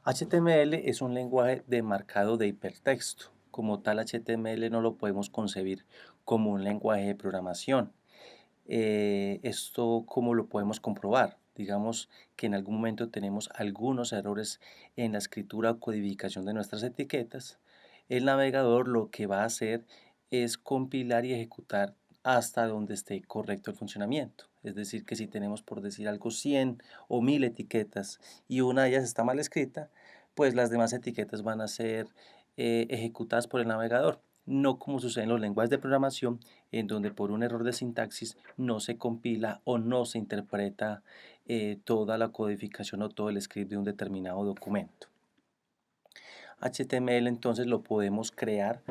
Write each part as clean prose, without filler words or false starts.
HTML es un lenguaje de marcado de hipertexto. Como tal, HTML no lo podemos concebir como un lenguaje de programación. Esto, ¿cómo lo podemos comprobar? Digamos que en algún momento tenemos algunos errores en la escritura o codificación de nuestras etiquetas. El navegador lo que va a hacer es compilar y ejecutar hasta donde esté correcto el funcionamiento. Es decir, que si tenemos, por decir algo, 100 o 1000 etiquetas y una de ellas está mal escrita, pues las demás etiquetas van a ser ejecutadas por el navegador. No como sucede en los lenguajes de programación, en donde por un error de sintaxis no se compila o no se interpreta toda la codificación o todo el script de un determinado documento. HTML entonces lo podemos crear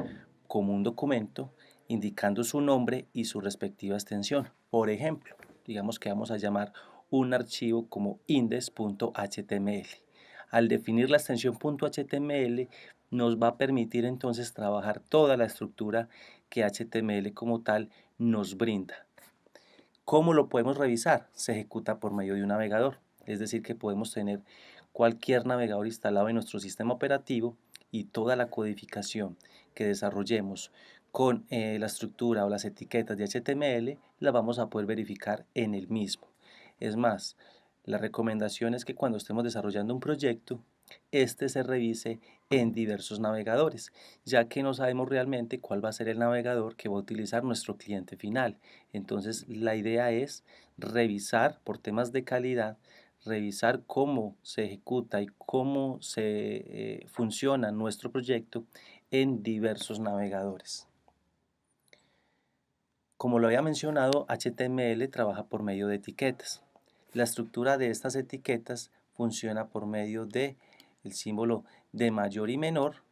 como un documento indicando su nombre y su respectiva extensión. Por ejemplo, digamos que vamos a llamar un archivo como index.html. Al definir la extensión .html nos va a permitir entonces trabajar toda la estructura que HTML como tal nos brinda. ¿Cómo lo podemos revisar? Se ejecuta por medio de un navegador, es decir que podemos tener cualquier navegador instalado en nuestro sistema operativo y toda la codificación que desarrollemos con la estructura o las etiquetas de HTML la vamos a poder verificar en el mismo. Es más, la recomendación es que cuando estemos desarrollando un proyecto, este se revise en diversos navegadores, ya que no sabemos realmente cuál va a ser el navegador que va a utilizar nuestro cliente final. Entonces, la idea es revisar por temas de calidad, revisar cómo se ejecuta y cómo se funciona nuestro proyecto en diversos navegadores. Como lo había mencionado, HTML trabaja por medio de etiquetas. La estructura de estas etiquetas funciona por medio de el símbolo de mayor y menor.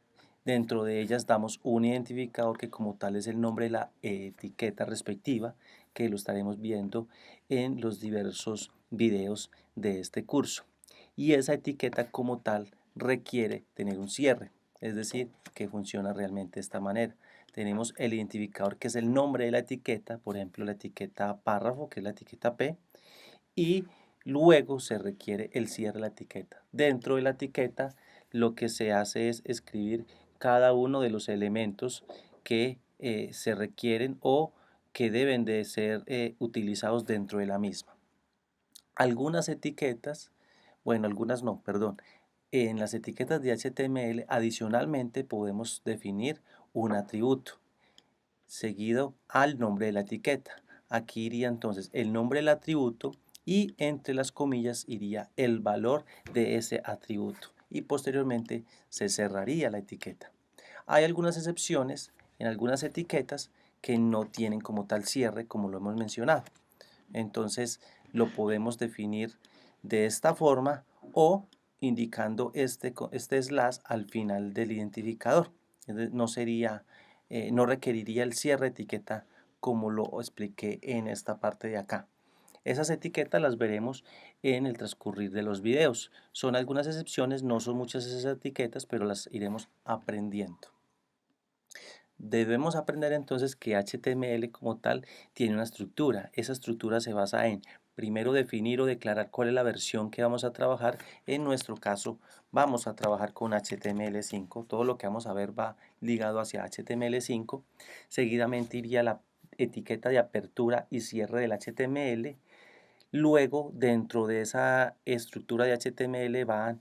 Dentro de ellas damos un identificador que como tal es el nombre de la etiqueta respectiva, que lo estaremos viendo en los diversos videos de este curso. Y esa etiqueta como tal requiere tener un cierre, es decir, que funciona realmente de esta manera. Tenemos el identificador que es el nombre de la etiqueta, por ejemplo la etiqueta párrafo, que es la etiqueta P, y luego se requiere el cierre de la etiqueta. Dentro de la etiqueta lo que se hace es escribir cada uno de los elementos que se requieren o que deben de ser utilizados dentro de la misma. Algunas etiquetas, bueno, algunas no, perdón. En las etiquetas de HTML adicionalmente podemos definir un atributo seguido al nombre de la etiqueta. Aquí iría entonces el nombre del atributo y entre las comillas iría el valor de ese atributo y posteriormente se cerraría la etiqueta. Hay algunas excepciones en algunas etiquetas que no tienen como tal cierre como lo hemos mencionado. Entonces lo podemos definir de esta forma o indicando este slash al final del identificador. No sería, no requeriría el cierre de etiqueta como lo expliqué en esta parte de acá. Esas etiquetas las veremos en el transcurrir de los videos. Son algunas excepciones, no son muchas esas etiquetas, pero las iremos aprendiendo. Debemos aprender entonces que HTML como tal tiene una estructura. Esa estructura se basa en primero definir o declarar cuál es la versión que vamos a trabajar. En nuestro caso vamos a trabajar con HTML5. Todo lo que vamos a ver va ligado hacia HTML5. Seguidamente iría la etiqueta de apertura y cierre del HTML. Luego dentro de esa estructura de HTML van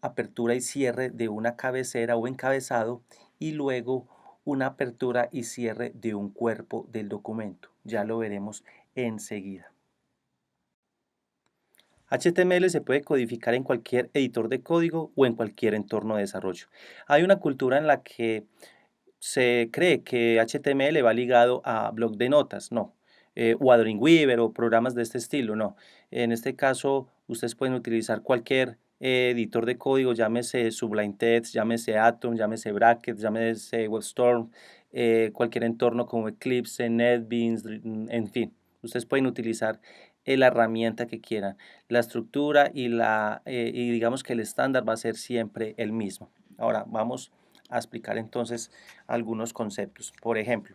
apertura y cierre de una cabecera o encabezado y luego una apertura y cierre de un cuerpo del documento. Ya lo veremos enseguida. HTML se puede codificar en cualquier editor de código o en cualquier entorno de desarrollo. Hay una cultura en la que se cree que HTML va ligado a blog de notas, no, o a Dreamweaver o programas de este estilo, no. En este caso, ustedes pueden utilizar cualquier editor de código, llámese Sublime Text, llámese Atom, llámese Bracket, llámese WebStorm, cualquier entorno como Eclipse, NetBeans, en fin. Ustedes pueden utilizar la herramienta que quieran. La estructura y digamos que el estándar va a ser siempre el mismo. Ahora vamos a explicar entonces algunos conceptos. Por ejemplo,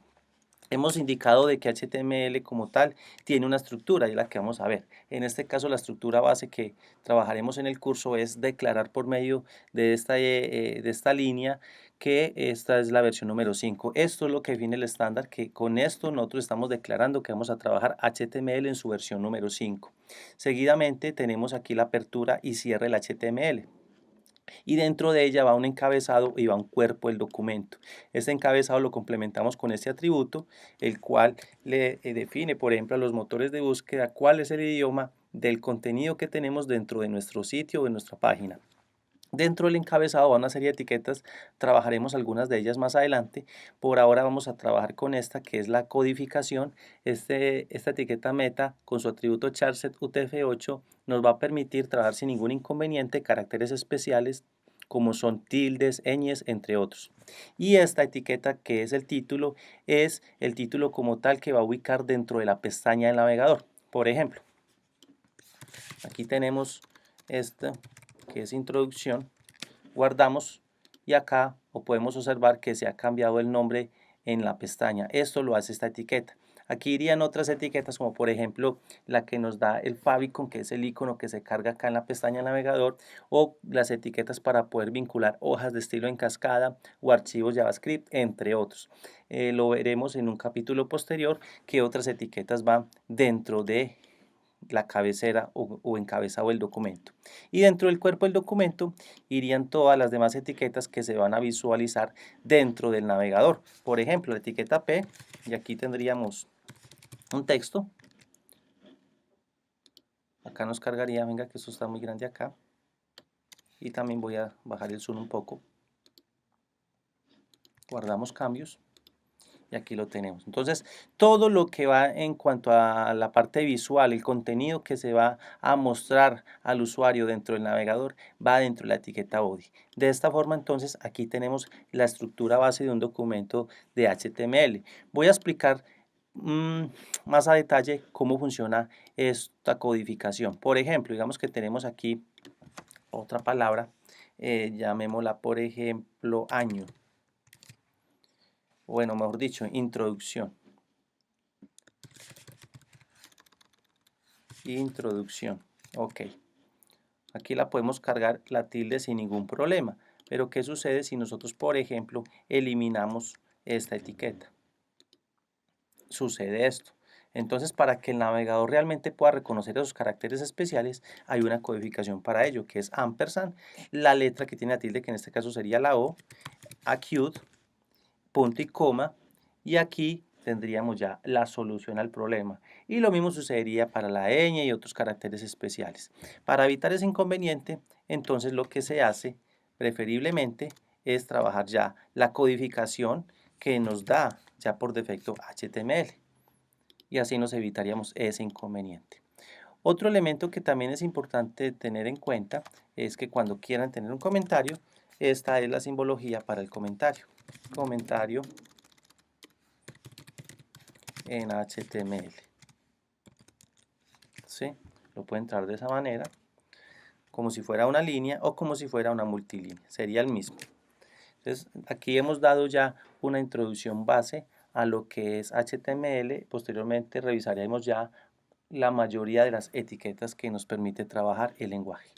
hemos indicado de que HTML como tal tiene una estructura y es la que vamos a ver. En este caso la estructura base que trabajaremos en el curso es declarar por medio de esta línea que esta es la versión número 5. Esto es lo que define el estándar, que con esto nosotros estamos declarando que vamos a trabajar HTML en su versión número 5. Seguidamente tenemos aquí la apertura y cierre del HTML. Y dentro de ella va un encabezado y va un cuerpo del documento. Este encabezado lo complementamos con este atributo, el cual le define, por ejemplo, a los motores de búsqueda cuál es el idioma del contenido que tenemos dentro de nuestro sitio o de nuestra página. Dentro del encabezado va una serie de etiquetas, trabajaremos algunas de ellas más adelante. Por ahora vamos a trabajar con esta que es la codificación. Esta etiqueta meta con su atributo charset UTF-8 nos va a permitir trabajar sin ningún inconveniente caracteres especiales como son tildes, ñes, entre otros. Y esta etiqueta que es el título como tal que va a ubicar dentro de la pestaña del navegador. Por ejemplo, aquí tenemos esta que es introducción, guardamos y acá podemos observar que se ha cambiado el nombre en la pestaña. Esto lo hace esta etiqueta. Aquí irían otras etiquetas como por ejemplo la que nos da el favicon, que es el icono que se carga acá en la pestaña navegador, o las etiquetas para poder vincular hojas de estilo en cascada o archivos JavaScript, entre otros. Lo veremos en un capítulo posterior que otras etiquetas van dentro de la cabecera o encabezado del documento. Y dentro del cuerpo del documento irían todas las demás etiquetas que se van a visualizar dentro del navegador. Por ejemplo, la etiqueta P, y aquí tendríamos un texto. Acá nos cargaría, venga que esto está muy grande acá. Y también voy a bajar el zoom un poco. Guardamos cambios. Y aquí lo tenemos. Entonces, todo lo que va en cuanto a la parte visual, el contenido que se va a mostrar al usuario dentro del navegador, va dentro de la etiqueta body. De esta forma, entonces, aquí tenemos la estructura base de un documento de HTML. Voy a explicar más a detalle cómo funciona esta codificación. Por ejemplo, digamos que tenemos aquí otra palabra, llamémosla, por ejemplo, año. Bueno, mejor dicho, introducción. Introducción. Ok. Aquí la podemos cargar la tilde sin ningún problema. Pero ¿qué sucede si nosotros, por ejemplo, eliminamos esta etiqueta? Sucede esto. Entonces, para que el navegador realmente pueda reconocer esos caracteres especiales, hay una codificación para ello, que es ampersand, la letra que tiene la tilde, que en este caso sería la O, acute, punto y coma, y aquí tendríamos ya la solución al problema. Y lo mismo sucedería para la ñ y otros caracteres especiales. Para evitar ese inconveniente, entonces lo que se hace preferiblemente es trabajar ya la codificación que nos da ya por defecto HTML. Y así nos evitaríamos ese inconveniente. Otro elemento que también es importante tener en cuenta es que cuando quieran tener un comentario, esta es la simbología para el comentario. Comentario en HTML. ¿Sí? Lo pueden entrar de esa manera, como si fuera una línea o como si fuera una multilínea. Sería el mismo. Entonces, aquí hemos dado ya una introducción base a lo que es HTML. Posteriormente revisaremos ya la mayoría de las etiquetas que nos permite trabajar el lenguaje.